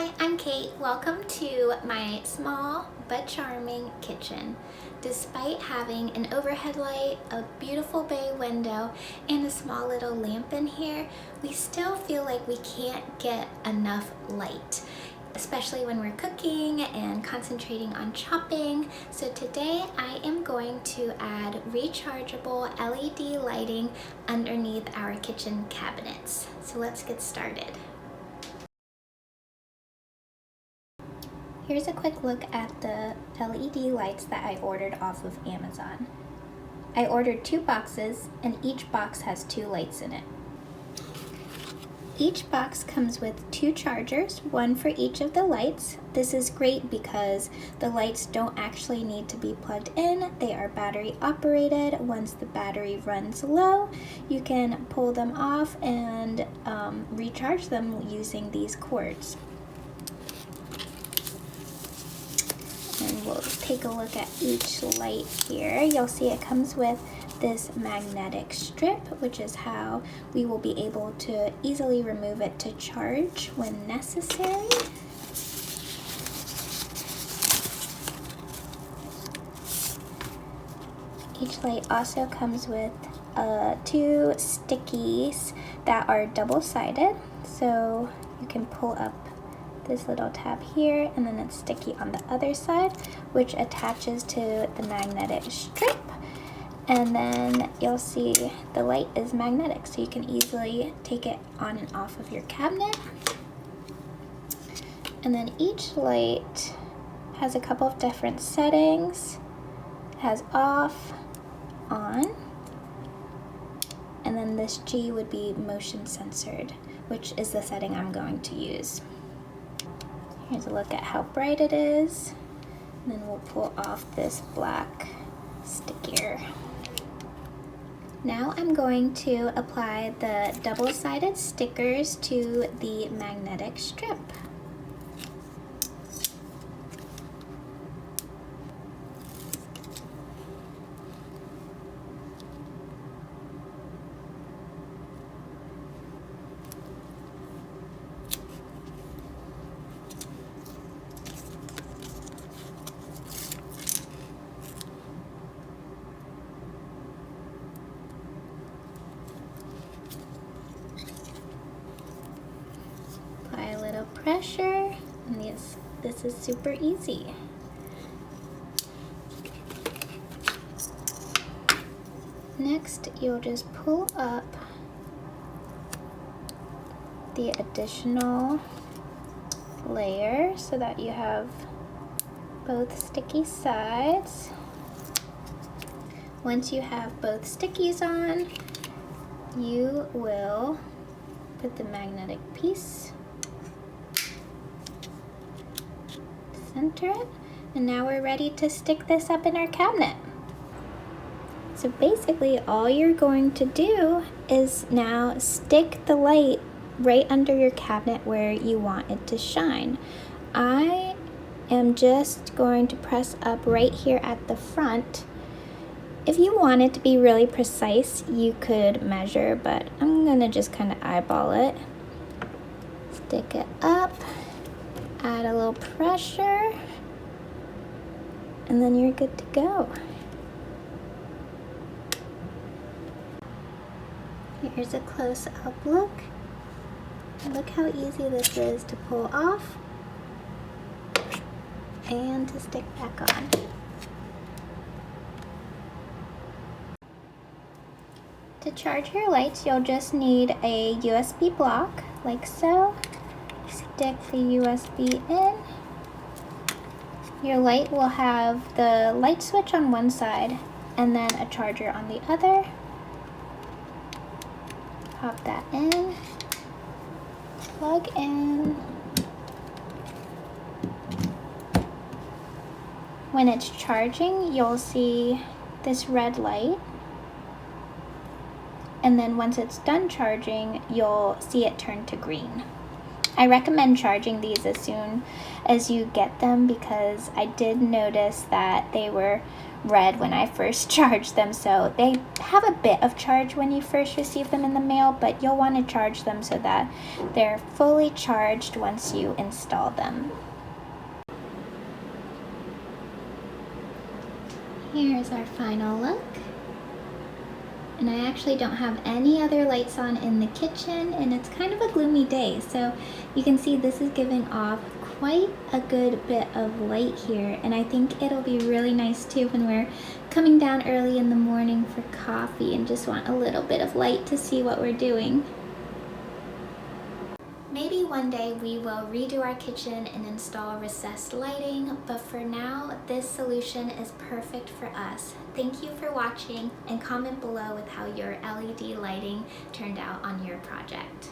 Hi, I'm Kate. Welcome to my small but charming kitchen. Despite having an overhead light, a beautiful bay window, and a small little lamp in here, we still feel like we can't get enough light, especially when we're cooking and concentrating on chopping. So today I am going to add rechargeable LED lighting underneath our kitchen cabinets. So let's get started. Here's a quick look at the LED lights that I ordered off of Amazon. I ordered 2 boxes and each box has 2 lights in it. Each box comes with 2 chargers, one for each of the lights. This is great because the lights don't actually need to be plugged in. They are battery operated. Once the battery runs low, you can pull them off and recharge them using these cords. And we'll take a look at each light here. You'll see it comes with this magnetic strip, which is how we will be able to easily remove it to charge when necessary. Each light also comes with 2 stickies that are double-sided, so you can pull up this little tab here, and then it's sticky on the other side, which attaches to the magnetic strip. And then you'll see the light is magnetic, so you can easily take it on and off of your cabinet. And then each light has a couple of different settings. It has off, on, and then this G would be motion censored, which is the setting I'm going to use. Here's a look at how bright it is, and then we'll pull off this black sticker. Now I'm going to apply the double-sided stickers to the magnetic strip. Apply a little pressure, and this is super easy. Next, you'll just pull up the additional layer so that you have both sticky sides. Once you have both stickies on, you will put the magnetic piece, center it, and now we're ready to stick this up in our cabinet. So basically all you're going to do is now stick the light right under your cabinet where you want it to shine. I am just going to press up right here at the front. If you want it to be really precise, you could measure, but I'm gonna just kind of eyeball it. Stick it up, add a little pressure, and then you're good to go. Here's a close-up look. Look how easy this is to pull off and to stick back on. To charge your lights, you'll just need a USB block, like so. Stick the USB in. Your light will have the light switch on one side and then a charger on the other. Pop that in. Plug in. When it's charging, you'll see this red light. And then once it's done charging, you'll see it turn to green. I recommend charging these as soon as you get them because I did notice that they were red when I first charged them, so they have a bit of charge when you first receive them in the mail, but you'll want to charge them so that they're fully charged once you install them. Here's our final look. And I actually don't have any other lights on in the kitchen, and it's kind of a gloomy day, so you can see this is giving off quite a good bit of light here, and I think it'll be really nice too when we're coming down early in the morning for coffee and just want a little bit of light to see what we're doing. Maybe one day we will redo our kitchen and install recessed lighting, but for now, this solution is perfect for us. Thank you for watching, and comment below with how your LED lighting turned out on your project.